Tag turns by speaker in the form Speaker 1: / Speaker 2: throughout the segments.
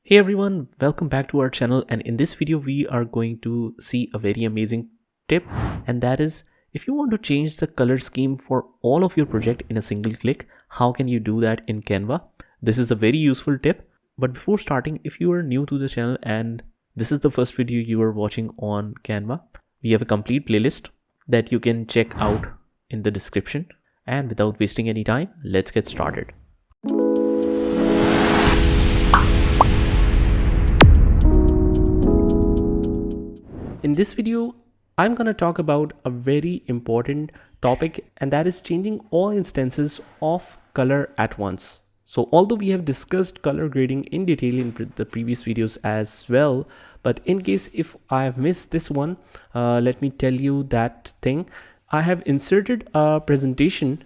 Speaker 1: Hey everyone, welcome back to our channel, and in this video we are going to see a very amazing tip, and that is if you want to change the color scheme for all of your project in a single click, how can you do that in Canva? This is a very useful tip, but before starting, if you are new to the channel and this is the first video you are watching on Canva, we have a complete playlist that you can check out in the description. And without wasting any time, let's get started. In this video, I'm going to talk about a very important topic, and that is changing all instances of color at once. So although we have discussed color grading in detail in the previous videos as well, but in case if I have missed this one, let me tell you that thing. I have inserted a presentation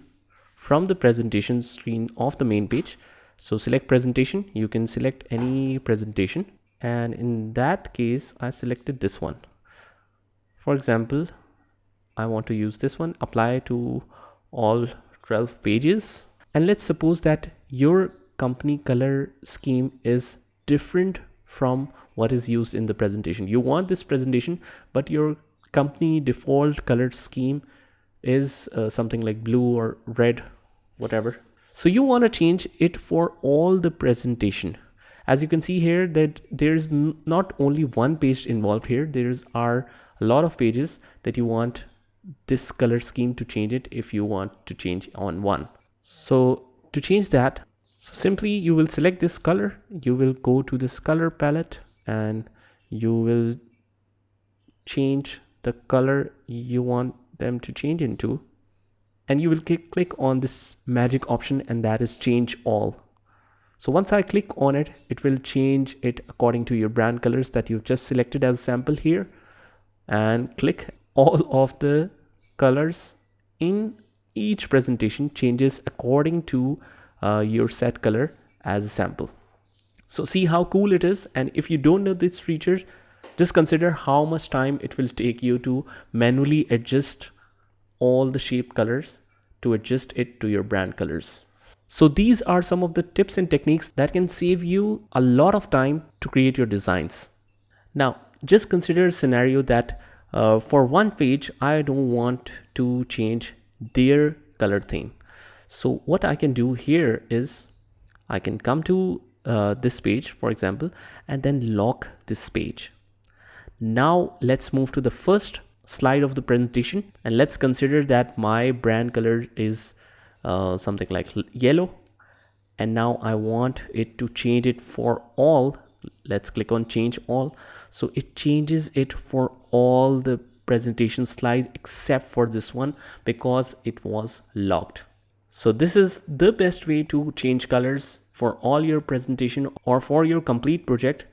Speaker 1: from the presentation screen of the main page. So select presentation, you can select any presentation, and in that case I selected this one. For example, I want to use this one, apply to all 12 pages. And let's suppose that your company color scheme is different from what is used in the presentation. You want this presentation, but your company default color scheme is something like blue or red, whatever. So you want to change it for all the presentation. As you can see here that there's not only one page involved here, are a lot of pages that you want this color scheme to change it if you want to change on one. So to change that, so simply you will select this color, you will go to this color palette and you will change the color you want them to change into, and you will click on this magic option, and that is change all. So once I click on it, it will change it according to your brand colors that you've just selected as a sample here, and click all of the colors in each presentation changes according to your set color as a sample. So see how cool it is. And if you don't know these features, just consider how much time it will take you to manually adjust all the shape colors to adjust it to your brand colors. So these are some of the tips and techniques that can save you a lot of time to create your designs. Now, just consider a scenario that for one page, I don't want to change their color theme. So what I can do here is I can come to this page, for example, and then lock this page. Now let's move to the first slide of the presentation, and let's consider that my brand color is something like yellow, and now I want it to change it for all. Let's click on change all. So it changes it for all the presentation slides except for this one because it was locked. So this is the best way to change colors for all your presentation or for your complete project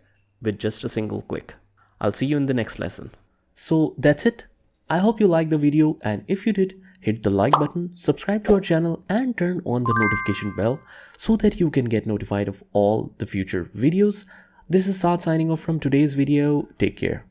Speaker 1: with just a single click. I'll see you in the next lesson. So that's it. I hope you liked the video, and if you did, hit the like button, subscribe to our channel, and turn on the notification bell so that you can get notified of all the future videos. This is Saad signing off from today's video. Take care.